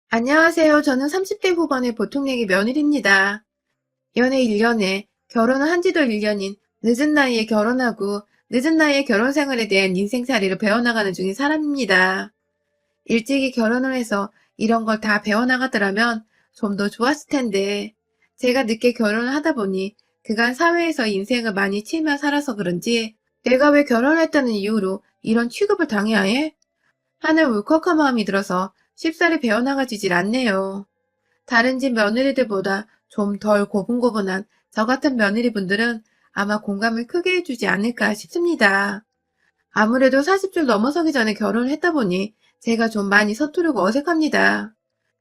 안녕하세요. 저는 30대 후반의 보통내기 며느리입니다. 연애 1년에 결혼을 한 지도 1년인 늦은 나이에 결혼하고 늦은 나이에 결혼 생활에 대한 인생살이를 배워나가는 중인 사람입니다. 일찍이 결혼을 해서 이런 걸 다 배워나가더라면 좀 더 좋았을 텐데 제가 늦게 결혼을 하다 보니 그간 사회에서 인생을 많이 치며 살아서 그런지 내가 왜 결혼했다는 이유로 이런 취급을 당해야 해? 하는 울컥한 마음이 들어서 쉽사리 배워나가지질 않네요. 다른 집 며느리들보다 좀 덜 고분고분한 저 같은 며느리분들은 아마 공감을 크게 해주지 않을까 싶습니다. 아무래도 40줄 넘어서기 전에 결혼을 했다 보니 제가 좀 많이 서투르고 어색합니다.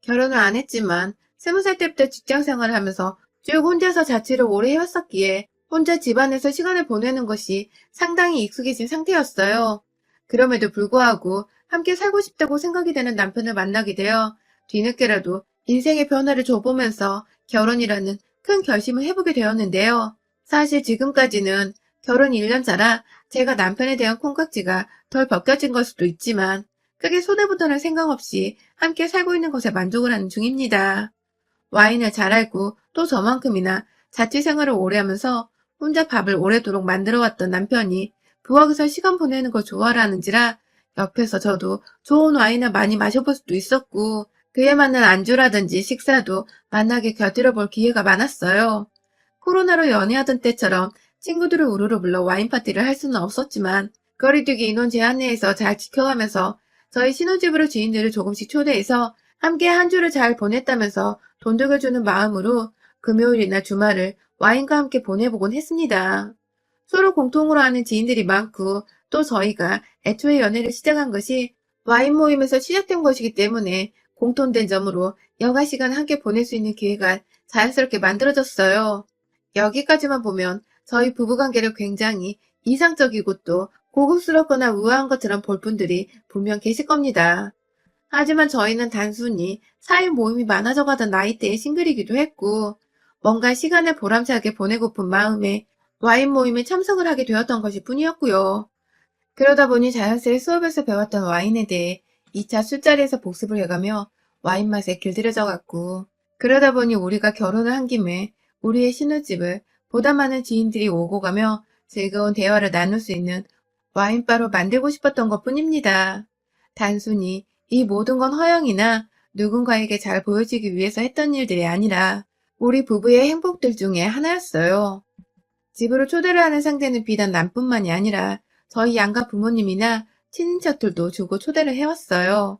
결혼을 안 했지만 20살 때부터 직장 생활을 하면서 쭉 혼자서 자취를 오래 해왔었기에 혼자 집안에서 시간을 보내는 것이 상당히 익숙해진 상태였어요. 그럼에도 불구하고 함께 살고 싶다고 생각이 되는 남편을 만나게 되어 뒤늦게라도 인생의 변화를 줘보면서 결혼이라는 큰 결심을 해보게 되었는데요. 사실 지금까지는 결혼 1년 차라 제가 남편에 대한 콩깍지가 덜 벗겨진 걸 수도 있지만 크게 손해보다는 생각 없이 함께 살고 있는 것에 만족을 하는 중입니다. 와인을 잘 알고 또 저만큼이나 자취 생활을 오래 하면서 혼자 밥을 오래도록 만들어왔던 남편이 부엌에서 시간 보내는 걸 좋아하는지라 옆에서 저도 좋은 와인을 많이 마셔볼 수도 있었고 그에 맞는 안주라든지 식사도 만나게 곁들여 볼 기회가 많았어요. 코로나로 연애하던 때처럼 친구들을 우르르 불러 와인 파티를 할 수는 없었지만 거리두기 인원 제한 내에서 잘 지켜가면서 저희 신혼집으로 지인들을 조금씩 초대해서 함께 한 주를 잘 보냈다면서 돈 들여주는 마음으로 금요일이나 주말을 와인과 함께 보내보곤 했습니다. 서로 공통으로 아는 지인들이 많고 또 저희가 애초에 연애를 시작한 것이 와인 모임에서 시작된 것이기 때문에 공통된 점으로 여가 시간을 함께 보낼 수 있는 기회가 자연스럽게 만들어졌어요. 여기까지만 보면 저희 부부관계를 굉장히 이상적이고 또 고급스럽거나 우아한 것처럼 볼 분들이 분명 계실 겁니다. 하지만 저희는 단순히 사회 모임이 많아져 가던 나이대의 싱글이기도 했고 뭔가 시간을 보람차게 보내고픈 마음에 와인 모임에 참석을 하게 되었던 것일 뿐이었고요. 그러다 보니 자연스레 수업에서 배웠던 와인에 대해 2차 술자리에서 복습을 해가며 와인 맛에 길들여져 갔고 그러다 보니 우리가 결혼을 한 김에 우리의 신혼집을 보다 많은 지인들이 오고 가며 즐거운 대화를 나눌 수 있는 와인바로 만들고 싶었던 것 뿐입니다. 단순히 이 모든 건 허영이나 누군가에게 잘 보여지기 위해서 했던 일들이 아니라 우리 부부의 행복들 중에 하나였어요. 집으로 초대를 하는 상대는 비단 남뿐만이 아니라 저희 양가 부모님이나 친인척들도 주고 초대를 해왔어요.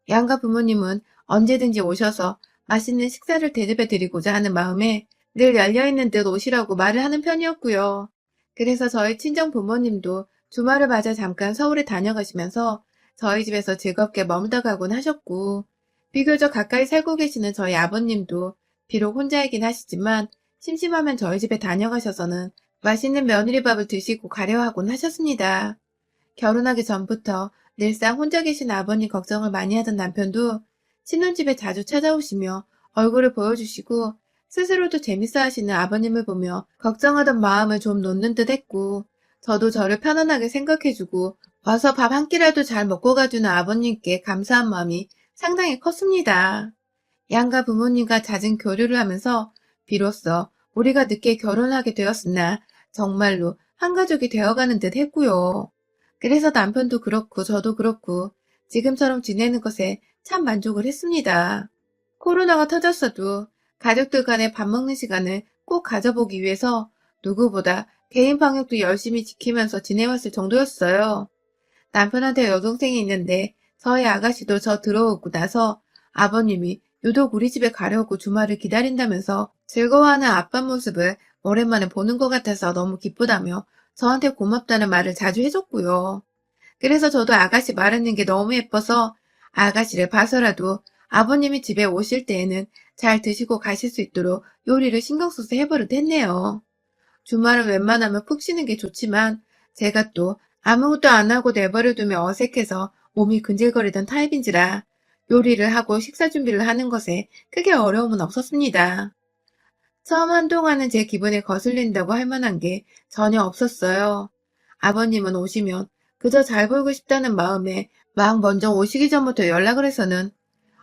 양가 부모님은 언제든지 오셔서 맛있는 식사를 대접해 드리고자 하는 마음에 늘 열려있는 듯 오시라고 말을 하는 편이었고요. 그래서 저희 친정 부모님도 주말을 맞아 잠깐 서울에 다녀가시면서 저희 집에서 즐겁게 머물다 가곤 하셨고, 비교적 가까이 살고 계시는 저희 아버님도 비록 혼자이긴 하시지만 심심하면 저희 집에 다녀가셔서는 맛있는 며느리밥을 드시고 가려 하곤 하셨습니다. 결혼하기 전부터 늘상 혼자 계신 아버님 걱정을 많이 하던 남편도 신혼집에 자주 찾아오시며 얼굴을 보여주시고 스스로도 재밌어 하시는 아버님을 보며 걱정하던 마음을 좀 놓는 듯 했고 저도 저를 편안하게 생각해주고 와서 밥 한 끼라도 잘 먹고 가주는 아버님께 감사한 마음이 상당히 컸습니다. 양가 부모님과 잦은 교류를 하면서 비로소 우리가 늦게 결혼하게 되었으나 정말로 한 가족이 되어가는 듯 했고요. 그래서 남편도 그렇고 저도 그렇고 지금처럼 지내는 것에 참 만족을 했습니다. 코로나가 터졌어도 가족들 간의 밥 먹는 시간을 꼭 가져보기 위해서 누구보다 개인 방역도 열심히 지키면서 지내왔을 정도였어요. 남편한테 여동생이 있는데 저희 아가씨도 저 들어오고 나서 아버님이 유독 우리 집에 가려고 주말을 기다린다면서 즐거워하는 아빠 모습을 오랜만에 보는 것 같아서 너무 기쁘다며 저한테 고맙다는 말을 자주 해줬고요. 그래서 저도 아가씨 말하는 게 너무 예뻐서 아가씨를 봐서라도 아버님이 집에 오실 때에는 잘 드시고 가실 수 있도록 요리를 신경 써서 해버릇 했네요. 주말은 웬만하면 푹 쉬는 게 좋지만 제가 또 아무것도 안 하고 내버려두면 어색해서 몸이 근질거리던 타입인지라 요리를 하고 식사 준비를 하는 것에 크게 어려움은 없었습니다. 처음 한동안은 제 기분에 거슬린다고 할 만한 게 전혀 없었어요. 아버님은 오시면 그저 잘 보이고 싶다는 마음에 막 먼저 오시기 전부터 연락을 해서는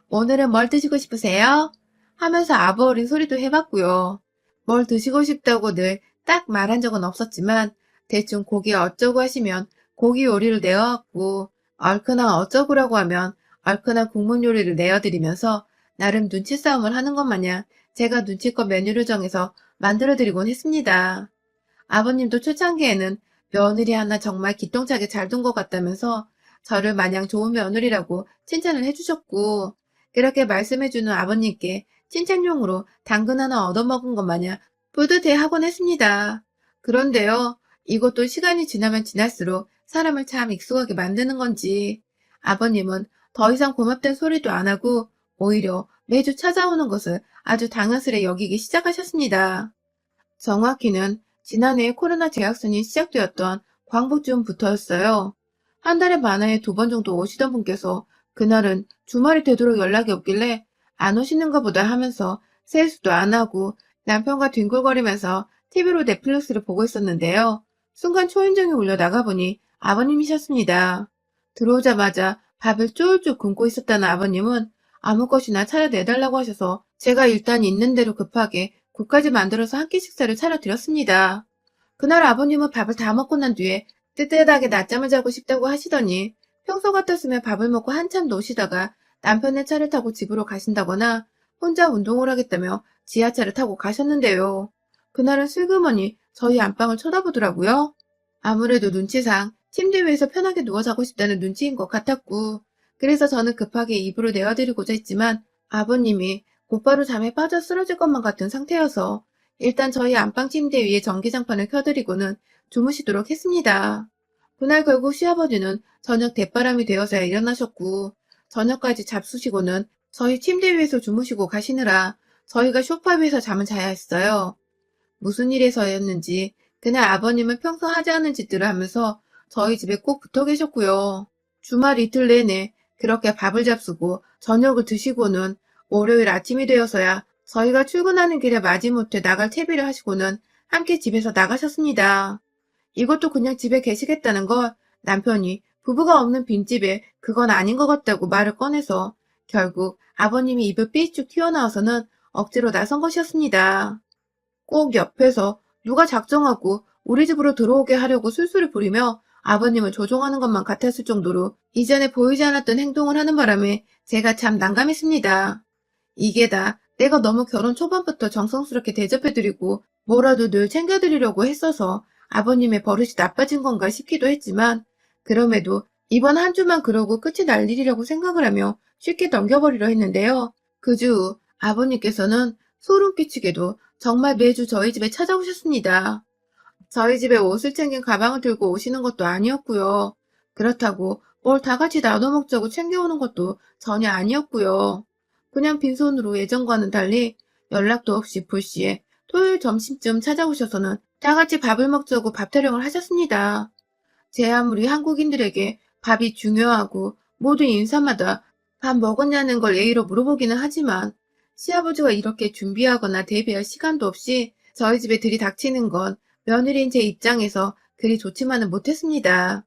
오늘은 뭘 드시고 싶으세요? 하면서 아부 어린 소리도 해봤고요. 뭘 드시고 싶다고 늘 딱 말한 적은 없었지만 대충 고기 어쩌고 하시면 고기 요리를 내어왔고 얼큰한 어쩌구라고 하면 얼큰한 국물 요리를 내어드리면서 나름 눈치 싸움을 하는 것 마냥 제가 눈치껏 메뉴를 정해서 만들어드리곤 했습니다. 아버님도 초창기에는 며느리 하나 정말 기똥차게 잘 둔 것 같다면서 저를 마냥 좋은 며느리라고 칭찬을 해주셨고, 그렇게 말씀해주는 아버님께 칭찬용으로 당근 하나 얻어먹은 것 마냥 뿌듯해하곤 했습니다. 그런데요, 이것도 시간이 지나면 지날수록 사람을 참 익숙하게 만드는 건지, 아버님은 더 이상 고맙다는 소리도 안 하고 오히려 매주 찾아오는 것을 아주 당연스레 여기기 시작하셨습니다. 정확히는 지난해 코로나 재확산이 시작되었던 광복쯤부터였어요. 한 달에 많아야 2번 정도 오시던 분께서 그날은 주말이 되도록 연락이 없길래 안 오시는가 보다 하면서 세수도 안 하고 남편과 뒹굴거리면서 TV로 넷플릭스를 보고 있었는데요. 순간 초인종이 울려 나가보니 아버님이셨습니다. 들어오자마자 밥을 쫄쫄 굶고 있었다는 아버님은 아무 것이나 차려내달라고 하셔서 제가 일단 있는 대로 급하게 국까지 만들어서 한 끼 식사를 차려드렸습니다. 그날 아버님은 밥을 다 먹고 난 뒤에 뜨뜻하게 낮잠을 자고 싶다고 하시더니 평소 같았으면 밥을 먹고 한참 노시다가 남편의 차를 타고 집으로 가신다거나 혼자 운동을 하겠다며 지하철을 타고 가셨는데요. 그날은 슬그머니 저희 안방을 쳐다보더라고요. 아무래도 눈치상 침대 위에서 편하게 누워 자고 싶다는 눈치인 것 같았고, 그래서 저는 급하게 이불을 내어드리고자 했지만 아버님이 곧바로 잠에 빠져 쓰러질 것만 같은 상태여서 일단 저희 안방 침대 위에 전기장판을 켜드리고는 주무시도록 했습니다. 그날 결국 시아버지는 저녁 대바람이 되어서야 일어나셨고, 저녁까지 잡수시고는 저희 침대 위에서 주무시고 가시느라 저희가 소파 위에서 잠을 자야 했어요. 무슨 일에서였는지 그날 아버님은 평소 하지 않은 짓들을 하면서 저희 집에 꼭 붙어 계셨고요. 주말 이틀 내내 그렇게 밥을 잡수고 저녁을 드시고는 월요일 아침이 되어서야 저희가 출근하는 길에 마지못해 나갈 채비를 하시고는 함께 집에서 나가셨습니다. 이것도 그냥 집에 계시겠다는 걸 남편이 부부가 없는 빈집에 그건 아닌 것 같다고 말을 꺼내서 결국 아버님이 입을 삐쭉 튀어나와서는 억지로 나선 것이었습니다. 꼭 옆에서 누가 작정하고 우리 집으로 들어오게 하려고 술술을 부리며 아버님을 조종하는 것만 같았을 정도로 이전에 보이지 않았던 행동을 하는 바람에 제가 참 난감했습니다. 이게 다 내가 너무 결혼 초반부터 정성스럽게 대접해드리고 뭐라도 늘 챙겨드리려고 했어서 아버님의 버릇이 나빠진 건가 싶기도 했지만 그럼에도 이번 한 주만 그러고 끝이 날 일이라고 생각을 하며 쉽게 넘겨버리려 했는데요. 그 주 후 아버님께서는 소름 끼치게도 정말 매주 저희 집에 찾아오셨습니다. 저희 집에 옷을 챙긴 가방을 들고 오시는 것도 아니었고요. 그렇다고 뭘 다 같이 나눠 먹자고 챙겨오는 것도 전혀 아니었고요. 그냥 빈손으로 예전과는 달리 연락도 없이 불시에 토요일 점심쯤 찾아오셔서는 다 같이 밥을 먹자고 밥 타령을 하셨습니다. 제 아무리 한국인들에게 밥이 중요하고 모든 인사마다 밥 먹었냐는 걸 예의로 물어보기는 하지만 시아버지가 이렇게 준비하거나 대비할 시간도 없이 저희 집에 들이닥치는 건 며느리인 제 입장에서 그리 좋지만은 못했습니다.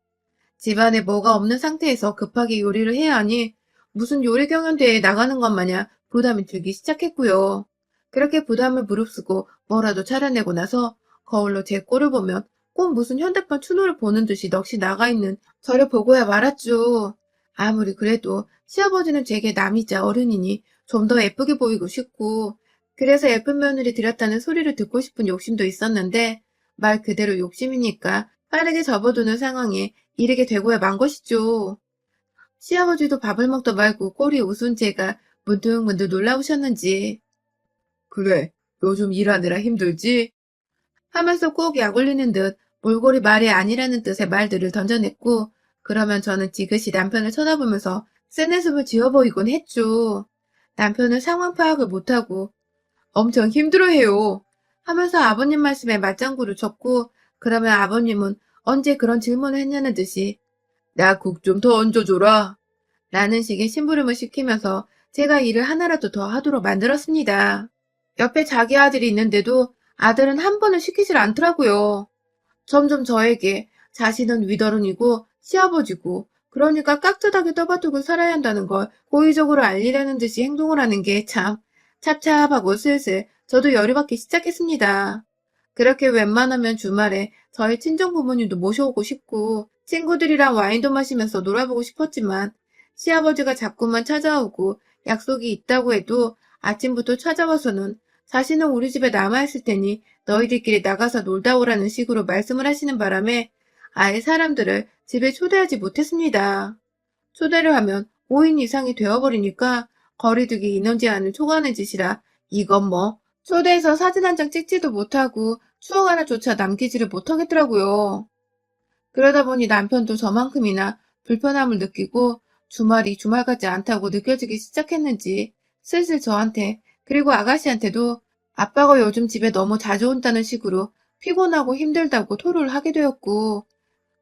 집안에 뭐가 없는 상태에서 급하게 요리를 해야 하니 무슨 요리 경연대회에 나가는 것 마냥 부담이 들기 시작했고요. 그렇게 부담을 무릅쓰고 뭐라도 차려내고 나서 거울로 제 꼴을 보면 꼭 무슨 현대판 추노를 보는 듯이 넋이 나가 있는 저를 보고야 말았죠. 아무리 그래도 시아버지는 제게 남이자 어른이니 좀 더 예쁘게 보이고 싶고 그래서 예쁜 며느리 들였다는 소리를 듣고 싶은 욕심도 있었는데 말 그대로 욕심이니까 빠르게 접어두는 상황에 이르게 되고야 만 것이죠. 시아버지도 밥을 먹다 말고 꼬리 웃은 제가 문득문득 놀라우셨는지 그래, 요즘 일하느라 힘들지? 하면서 꼭 약 올리는 듯 몰골이 말이 아니라는 뜻의 말들을 던져냈고 그러면 저는 지그시 남편을 쳐다보면서 센내숨을 지어 보이곤 했죠. 남편은 상황 파악을 못하고 엄청 힘들어해요 하면서 아버님 말씀에 맞장구를 쳤고 그러면 아버님은 언제 그런 질문을 했냐는 듯이 나 국 좀 더 얹어줘라 라는 식의 심부름을 시키면서 제가 일을 하나라도 더 하도록 만들었습니다. 옆에 자기 아들이 있는데도 아들은 한 번을 시키질 않더라고요. 점점 저에게 자신은 윗어른이고 시아버지고 그러니까 깍듯하게 떠받들고 살아야 한다는 걸 고의적으로 알리려는 듯이 행동을 하는 게 참 찹찹하고 슬슬 저도 열이 받기 시작했습니다. 그렇게 웬만하면 주말에 저희 친정 부모님도 모셔오고 싶고 친구들이랑 와인도 마시면서 놀아보고 싶었지만 시아버지가 자꾸만 찾아오고 약속이 있다고 해도 아침부터 찾아와서는 자신은 우리 집에 남아있을 테니 너희들끼리 나가서 놀다 오라는 식으로 말씀을 하시는 바람에 아예 사람들을 집에 초대하지 못했습니다. 초대를 하면 5인 이상이 되어버리니까 거리두기 인원 제한을 초과하는 짓이라 이건 뭐 초대해서 사진 한 장 찍지도 못하고 추억 하나조차 남기지를 못하겠더라고요. 그러다 보니 남편도 저만큼이나 불편함을 느끼고 주말이 주말 같지 않다고 느껴지기 시작했는지 슬슬 저한테 그리고 아가씨한테도 아빠가 요즘 집에 너무 자주 온다는 식으로 피곤하고 힘들다고 토로를 하게 되었고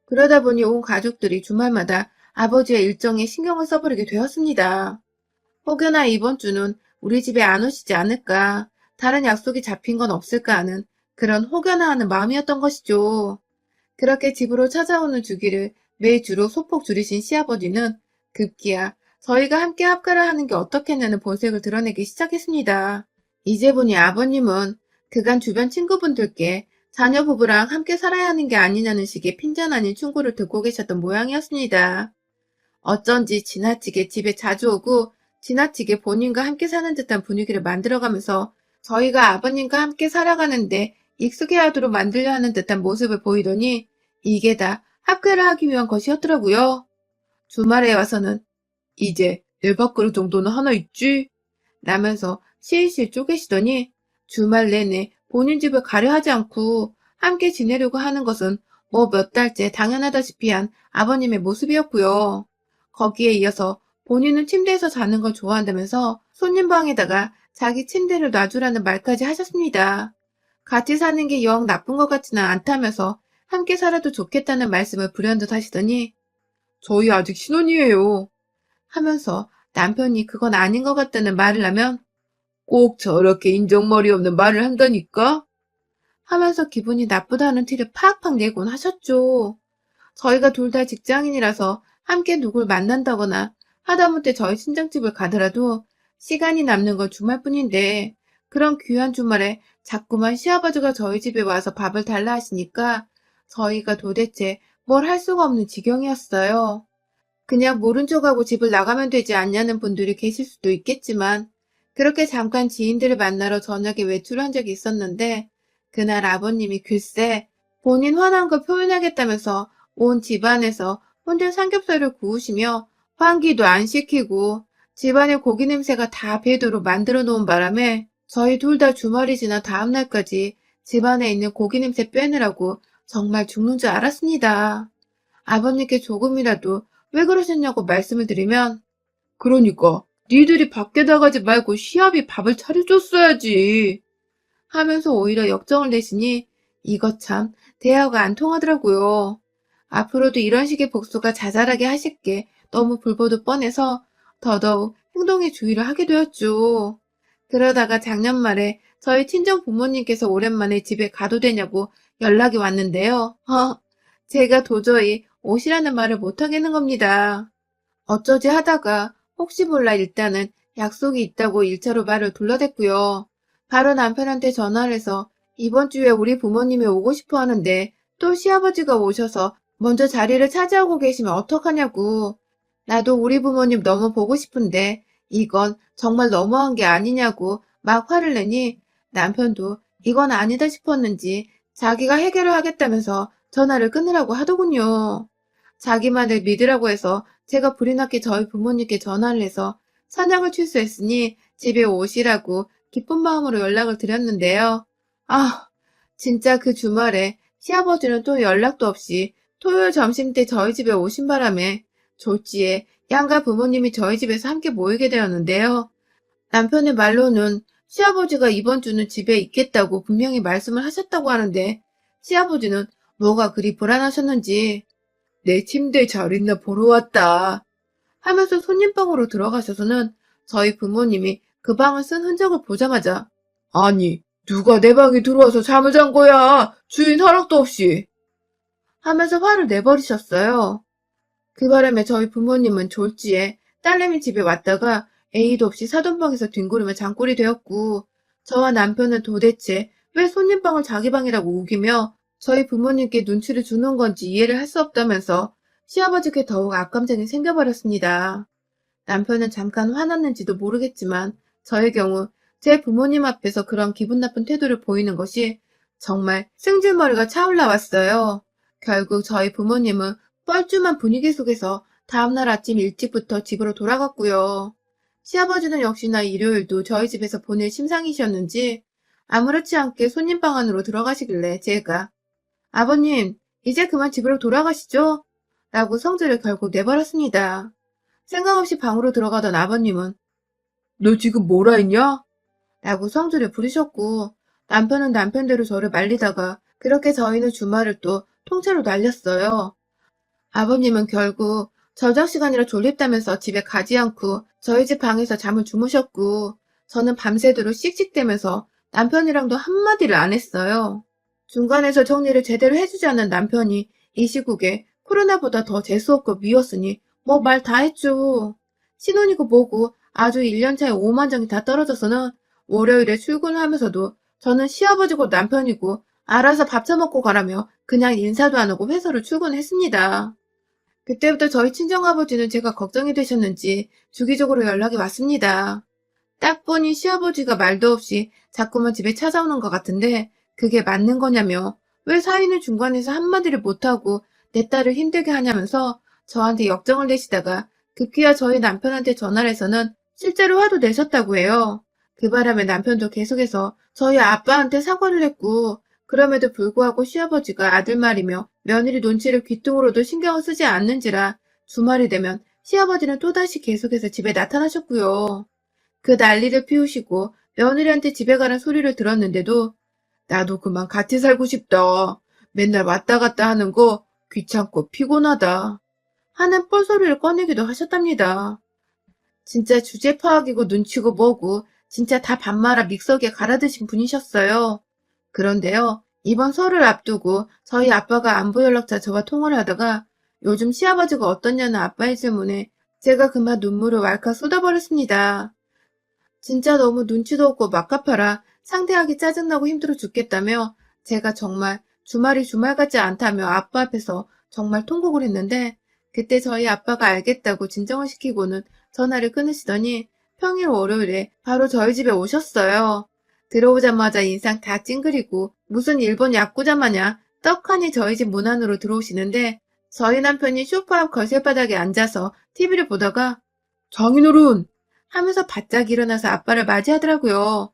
그러다 보니 온 가족들이 주말마다 아버지의 일정에 신경을 써버리게 되었습니다. 혹여나 이번 주는 우리 집에 안 오시지 않을까, 다른 약속이 잡힌 건 없을까 하는 그런 혹여나 하는 마음이었던 것이죠. 그렇게 집으로 찾아오는 주기를 매주로 소폭 줄이신 시아버지는 급기야 저희가 함께 합가를 하는 게 어떻겠냐는 본색을 드러내기 시작했습니다. 이제 보니 아버님은 그간 주변 친구분들께 자녀 부부랑 함께 살아야 하는 게 아니냐는 식의 핀잔 아닌 충고를 듣고 계셨던 모양이었습니다. 어쩐지 지나치게 집에 자주 오고 지나치게 본인과 함께 사는 듯한 분위기를 만들어가면서 저희가 아버님과 함께 살아가는데 익숙해하도록 만들려 하는 듯한 모습을 보이더니 이게 다 학회를 하기 위한 것이었더라고요. 주말에 와서는 이제 내 밥그릇 정도는 하나 있지? 라면서 실실 쪼개시더니 주말 내내 본인 집을 가려 하지 않고 함께 지내려고 하는 것은 뭐 몇 달째 당연하다시피 한 아버님의 모습이었고요. 거기에 이어서 본인은 침대에서 자는 걸 좋아한다면서 손님 방에다가 자기 침대를 놔주라는 말까지 하셨습니다. 같이 사는 게 영 나쁜 것 같지는 않다면서 함께 살아도 좋겠다는 말씀을 불현듯 하시더니 저희 아직 신혼이에요 하면서 남편이 그건 아닌 것 같다는 말을 하면 꼭 저렇게 인정머리 없는 말을 한다니까? 하면서 기분이 나쁘다는 티를 팍팍 내곤 하셨죠. 저희가 둘 다 직장인이라서 함께 누굴 만난다거나 하다못해 저희 친정집을 가더라도 시간이 남는 건 주말뿐인데 그런 귀한 주말에 자꾸만 시아버지가 저희 집에 와서 밥을 달라 하시니까 저희가 도대체 뭘 할 수가 없는 지경이었어요. 그냥 모른 척하고 집을 나가면 되지 않냐는 분들이 계실 수도 있겠지만 그렇게 잠깐 지인들을 만나러 저녁에 외출을 한 적이 있었는데 그날 아버님이 글쎄 본인 화난 걸 표현하겠다면서 온 집안에서 혼자 삼겹살을 구우시며 환기도 안 시키고 집안의 고기 냄새가 다 배도록 만들어 놓은 바람에 저희 둘 다 주말이 지나 다음날까지 집안에 있는 고기 냄새 빼느라고 정말 죽는 줄 알았습니다. 아버님께 조금이라도 왜 그러셨냐고 말씀을 드리면 그러니까 니들이 밖에 나가지 말고 시합이 밥을 차려줬어야지 하면서 오히려 역정을 내시니 이거 참 대화가 안 통하더라고요. 앞으로도 이런 식의 복수가 자잘하게 하실 게 너무 불보듯 뻔해서 더더욱 행동에 주의를 하게 되었죠. 그러다가 작년 말에 저희 친정 부모님께서 오랜만에 집에 가도 되냐고 연락이 왔는데요. 제가 도저히 오시라는 말을 못하겠는 겁니다. 어쩌지 하다가 혹시 몰라 일단은 약속이 있다고 일차로 말을 둘러댔고요. 바로 남편한테 전화를 해서 이번 주에 우리 부모님이 오고 싶어 하는데 또 시아버지가 오셔서 먼저 자리를 차지하고 계시면 어떡하냐고. 나도 우리 부모님 너무 보고 싶은데 이건 정말 너무한 게 아니냐고 막 화를 내니 남편도 이건 아니다 싶었는지 자기가 해결을 하겠다면서 전화를 끊으라고 하더군요. 자기 말을 믿으라고 해서 제가 불이 났게 저희 부모님께 전화를 해서 사냥을 취소했으니 집에 오시라고 기쁜 마음으로 연락을 드렸는데요. 아, 진짜 그 주말에 시아버지는 또 연락도 없이 토요일 점심때 저희 집에 오신 바람에 졸지에 양가 부모님이 저희 집에서 함께 모이게 되었는데요. 남편의 말로는 시아버지가 이번 주는 집에 있겠다고 분명히 말씀을 하셨다고 하는데 시아버지는 뭐가 그리 불안하셨는지 내 침대 잘 있나 보러 왔다 하면서 손님방으로 들어가셔서는 저희 부모님이 그 방을 쓴 흔적을 보자마자 아니 누가 내 방에 들어와서 잠을 잔 거야 주인 허락도 없이 하면서 화를 내버리셨어요. 그 바람에 저희 부모님은 졸지에 딸내미 집에 왔다가 A도 없이 사돈방에서 뒹구르며 장꼴이 되었고, 저와 남편은 도대체 왜 손님방을 자기 방이라고 우기며 저희 부모님께 눈치를 주는 건지 이해를 할 수 없다면서 시아버지께 더욱 악감정이 생겨버렸습니다. 남편은 잠깐 화났는지도 모르겠지만 저의 경우 제 부모님 앞에서 그런 기분 나쁜 태도를 보이는 것이 정말 승질머리가 차올라왔어요. 결국 저희 부모님은 뻘쭘한 분위기 속에서 다음날 아침 일찍부터 집으로 돌아갔고요. 시아버지는 역시나 일요일도 저희 집에서 보낼 심상이셨는지 아무렇지 않게 손님방 안으로 들어가시길래 제가 아버님, 이제 그만 집으로 돌아가시죠? 라고 성질을 결국 내버렸습니다. 생각 없이 방으로 들어가던 아버님은 너 지금 뭐라 했냐? 라고 성질을 부리셨고, 남편은 남편대로 저를 말리다가 그렇게 저희는 주말을 또 통째로 날렸어요. 아버님은 결국 저녁 시간이라 졸립다면서 집에 가지 않고 저희 집 방에서 잠을 주무셨고, 저는 밤새도록 씩씩대면서 남편이랑도 한마디를 안 했어요. 중간에서 정리를 제대로 해주지 않는 남편이 이 시국에 코로나보다 더 재수없고 미웠으니 뭐 말 다 했죠. 신혼이고 뭐고 아주 1년차에 5만 정이 다 떨어져서는 월요일에 출근하면서도 저는 시아버지고 남편이고 알아서 밥 처먹고 가라며 그냥 인사도 안 하고 회사로 출근했습니다. 그때부터 저희 친정아버지는 제가 걱정이 되셨는지 주기적으로 연락이 왔습니다. 딱 보니 시아버지가 말도 없이 자꾸만 집에 찾아오는 것 같은데 그게 맞는 거냐며 왜 사위는 중간에서 한마디를 못하고 내 딸을 힘들게 하냐면서 저한테 역정을 내시다가 급기야 저희 남편한테 전화를 해서는 실제로 화도 내셨다고 해요. 그 바람에 남편도 계속해서 저희 아빠한테 사과를 했고 그럼에도 불구하고 시아버지가 아들 말이며 며느리 눈치를 귀뚱으로도 신경을 쓰지 않는지라 주말이 되면 시아버지는 또다시 계속해서 집에 나타나셨고요. 그 난리를 피우시고 며느리한테 집에 가는 소리를 들었는데도 나도 그만 같이 살고 싶다. 맨날 왔다 갔다 하는 거 귀찮고 피곤하다. 하는 뻘소리를 꺼내기도 하셨답니다. 진짜 주제 파악이고 눈치고 뭐고 진짜 다 반말아 믹서기에 갈아드신 분이셨어요. 그런데요, 이번 설을 앞두고 저희 아빠가 안부 연락처 저와 통화를 하다가 요즘 시아버지가 어떻냐는 아빠의 질문에 제가 그만 눈물을 왈칵 쏟아버렸습니다. 진짜 너무 눈치도 없고 막가파라 상대하기 짜증나고 힘들어 죽겠다며 제가 정말 주말이 주말 같지 않다며 아빠 앞에서 정말 통곡을 했는데 그때 저희 아빠가 알겠다고 진정을 시키고는 전화를 끊으시더니 평일 월요일에 바로 저희 집에 오셨어요. 들어오자마자 인상 다 찡그리고 무슨 일본 야쿠자 마냥 떡하니 저희 집 문 안으로 들어오시는데 저희 남편이 소파 앞 거실바닥에 앉아서 TV를 보다가 장인어른! 하면서 바짝 일어나서 아빠를 맞이하더라고요.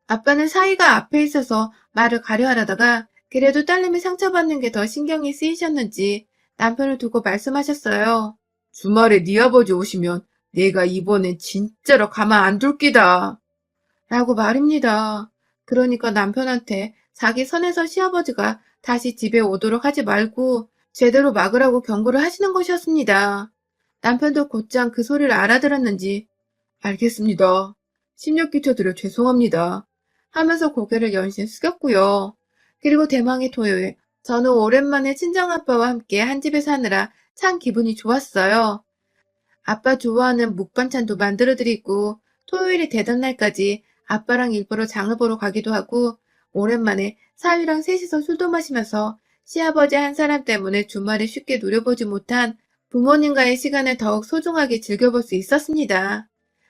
아빠는 사이가 앞에 있어서 말을 가려 하려다가 그래도 딸내미 상처받는 게 더 신경이 쓰이셨는지 남편을 두고 말씀하셨어요. 주말에 네 아버지 오시면 내가 이번엔 진짜로 가만 안 둘 기다. 라고 말입니다. 그러니까 남편한테 자기 선에서 시아버지가 다시 집에 오도록 하지 말고 제대로 막으라고 경고를 하시는 것이었습니다. 남편도 곧장 그 소리를 알아들었는지 알겠습니다. 심력 끼쳐드려 죄송합니다. 하면서 고개를 연신 숙였고요. 그리고 대망의 토요일, 저는 오랜만에 친정아빠와 함께 한 집에 사느라 참 기분이 좋았어요. 아빠 좋아하는 묵반찬도 만들어드리고 토요일이 되던 날까지 아빠랑 일부러 장을 보러 가기도 하고 오랜만에 사위랑 셋이서 술도 마시면서 시아버지 한 사람 때문에 주말에 쉽게 누려보지 못한 부모님과의 시간을 더욱 소중하게 즐겨볼 수 있었습니다.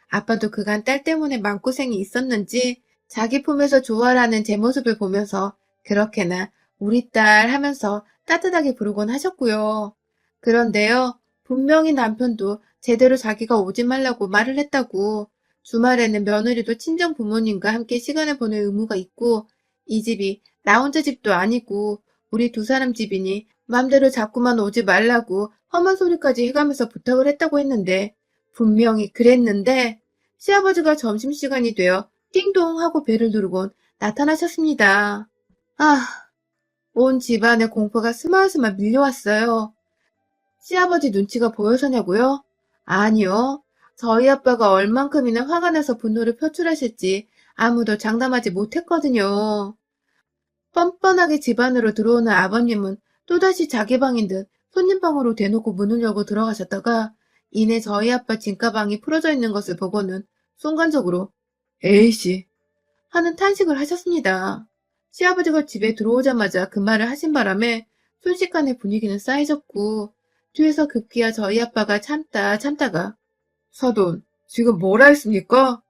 아빠도 그간 딸 때문에 마음고생이 있었는지 자기 품에서 좋아라는 제 모습을 보면서 그렇게나 우리 딸 하면서 따뜻하게 부르곤 하셨고요. 그런데요, 분명히 남편도 제대로 자기가 오지 말라고 말을 했다고 주말에는 며느리도 친정 부모님과 함께 시간을 보낼 의무가 있고 이 집이 나 혼자 집도 아니고 우리 두 사람 집이니 맘대로 자꾸만 오지 말라고 험한 소리까지 해가면서 부탁을 했다고 했는데 분명히 그랬는데 시아버지가 점심시간이 되어 띵동 하고 벨을 누르곤 나타나셨습니다. 아, 온 집안의 공포가 스멀스멀 밀려왔어요. 시아버지 눈치가 보여서냐고요? 아니요. 저희 아빠가 얼만큼이나 화가 나서 분노를 표출하실지 아무도 장담하지 못했거든요. 뻔뻔하게 집 안으로 들어오는 아버님은 또다시 자기 방인 듯 손님방으로 대놓고 문을 열고 들어가셨다가 이내 저희 아빠 진가방이 풀어져 있는 것을 보고는 순간적으로 에이씨 하는 탄식을 하셨습니다. 시아버지가 집에 들어오자마자 그 말을 하신 바람에 순식간에 분위기는 싸해졌고 뒤에서 급기야 저희 아빠가 참다가 사돈, 지금 뭐라 했습니까?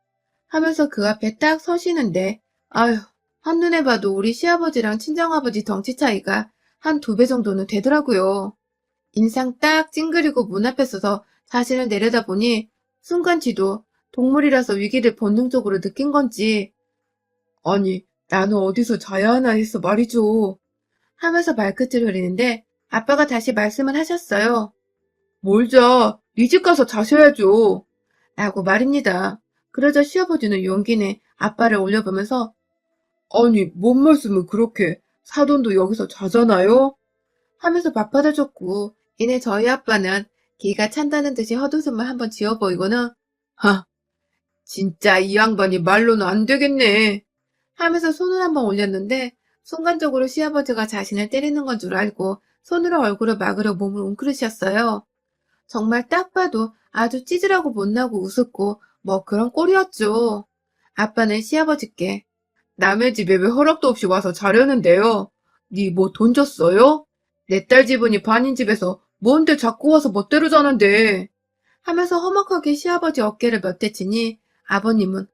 하면서 그 앞에 딱 서시는데 아휴, 한눈에 봐도 우리 시아버지랑 친정아버지 덩치 차이가 한 2배 정도는 되더라고요. 인상 딱 찡그리고 문 앞에 서서 자신을 내려다보니 순간 지도 동물이라서 위기를 본능적으로 느낀 건지 아니, 나는 어디서 자야 하나 해서 말이죠. 하면서 말끝을 흐리는데 아빠가 다시 말씀을 하셨어요. 뭘 자, 네 집 가서 자셔야죠. 라고 말입니다. 그러자 시아버지는 용기 내 아빠를 올려보면서 아니, 뭔 말씀을 그렇게 사돈도 여기서 자잖아요? 하면서 맞받아줬고 이내 저희 아빠는 기가 찬다는 듯이 헛웃음을 한번 지어 보이고는 하, 진짜 이 양반이 말로는 안 되겠네. 하면서 손을 한번 올렸는데 순간적으로 시아버지가 자신을 때리는 건 줄 알고 손으로 얼굴을 막으려 몸을 웅크리셨어요. 정말 딱 봐도 아주 찌질하고 못나고 우습고 뭐 그런 꼴이었죠. 아빠는 시아버지께 남의 집에 왜 허락도 없이 와서 자려는데요? 니 뭐 돈 줬어요? 내 딸 집은이 반인 집에서 뭔데 자꾸 와서 멋대로 자는데 하면서 험악하게 시아버지 어깨를 몇 대 치니 아버님은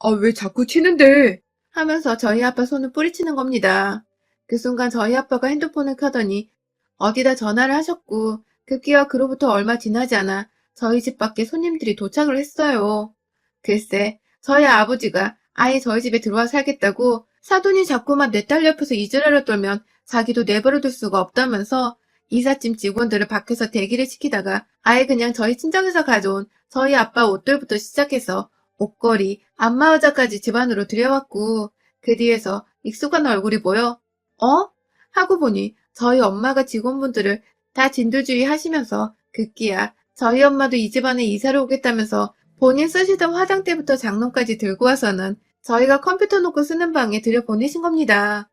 아, 왜 자꾸 치는데? 하면서 저희 아빠 손을 뿌리치는 겁니다. 그 순간 저희 아빠가 핸드폰을 켜더니 어디다 전화를 하셨고 급기야 그로부터 얼마 지나지 않아 저희 집 밖에 손님들이 도착을 했어요. 글쎄 저희 아버지가 아예 저희 집에 들어와 살겠다고 사돈이 자꾸만 내 딸 옆에서 이지랄을 떨면 자기도 내버려둘 수가 없다면서 이삿짐 직원들을 밖에서 대기를 시키다가 아예 그냥 저희 친정에서 가져온 저희 아빠 옷들부터 시작해서 옷걸이, 안마의자까지 집 안으로 들여왔고 그 뒤에서 익숙한 얼굴이 보여 어? 하고 보니 저희 엄마가 직원분들을 다 진두지휘 하시면서 급기야 저희 엄마도 이 집안에 이사를 오겠다면서 본인 쓰시던 화장대부터 장롱까지 들고 와서는 저희가 컴퓨터 놓고 쓰는 방에 들여보내신 겁니다.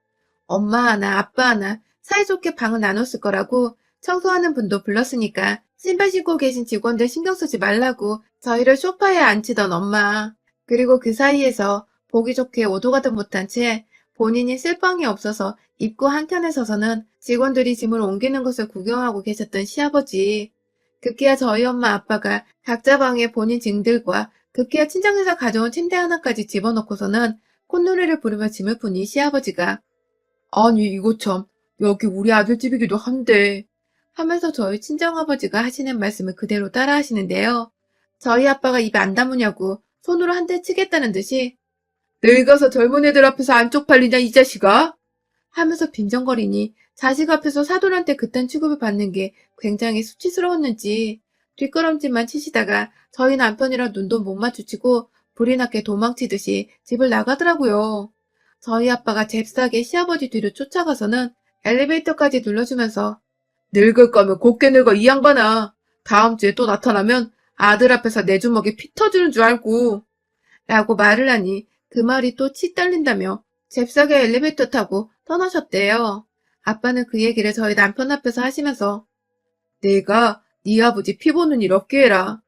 엄마 하나, 아빠 하나 사이좋게 방을 나눴을 거라고 청소하는 분도 불렀으니까 신발 신고 계신 직원들 신경 쓰지 말라고 저희를 소파에 앉히던 엄마. 그리고 그 사이에서 보기 좋게 오도 가도 못한 채 본인이 쓸 방이 없어서 입구 한켠에 서서는 직원들이 짐을 옮기는 것을 구경하고 계셨던 시아버지. 급기야 저희 엄마 아빠가 각자 방에 본인 짐들과 급기야 친정에서 가져온 침대 하나까지 집어넣고서는 콧노래를 부르며 짐을 푸니 시아버지가 아니 이거 참 여기 우리 아들 집이기도 한데 하면서 저희 친정아버지가 하시는 말씀을 그대로 따라 하시는데요. 저희 아빠가 입에 안 다무냐고 손으로 한 대 치겠다는 듯이 늙어서 젊은 애들 앞에서 안 쪽팔리냐 이 자식아? 하면서 빈정거리니 자식 앞에서 사돈한테 그딴 취급을 받는 게 굉장히 수치스러웠는지 뒷걸음질만 치시다가 저희 남편이랑 눈도 못 마주치고 불이 나게 도망치듯이 집을 나가더라고요. 저희 아빠가 잽싸게 시아버지 뒤로 쫓아가서는 엘리베이터까지 눌러주면서 늙을 거면 곱게 늙어 이 양반아. 다음 주에 또 나타나면 아들 앞에서 내 주먹에 피 터지는 줄 알고 라고 말을 하니 그 말이 또 치 떨린다며 잽싸게 엘리베이터 타고 떠나셨대요. 아빠는 그 얘기를 저희 남편 앞에서 하시면서 내가 네 아버지 피 보는 일 없게 해라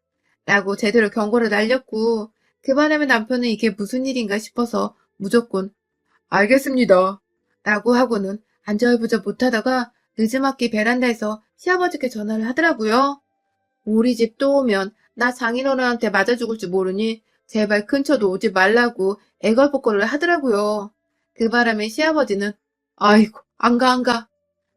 라고 제대로 경고를 날렸고 그 바람에 남편은 이게 무슨 일인가 싶어서 무조건 알겠습니다 라고 하고는 안절부절 못하다가 늦지막히 베란다에서 시아버지께 전화를 하더라고요. 우리 집 또 오면 나 장인어른한테 맞아 죽을 줄 모르니 제발 근처도 오지 말라고 애걸복걸을 하더라고요. 그 바람에 시아버지는 아이고 안 가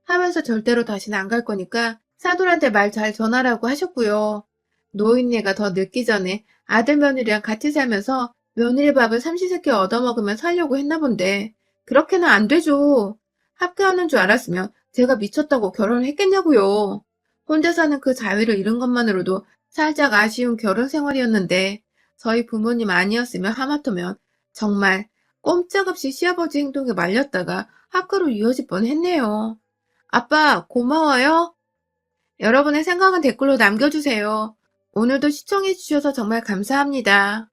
하면서 절대로 다시는 안 갈 거니까 사돈한테 말 잘 전하라고 하셨고요. 노인네가 더 늙기 전에 아들 며느리랑 같이 살면서 며느리 밥을 삼시세끼 얻어먹으면 살려고 했나 본데 그렇게는 안 되죠. 합격하는 줄 알았으면 제가 미쳤다고 결혼을 했겠냐고요. 혼자 사는 그 자유를 잃은 것만으로도 살짝 아쉬운 결혼 생활이었는데 저희 부모님 아니었으면 하마터면 정말 꼼짝없이 시아버지 행동에 말렸다가 학교로 이어질 뻔했네요. 아빠 고마워요. 여러분의 생각은 댓글로 남겨주세요. 오늘도 시청해주셔서 정말 감사합니다.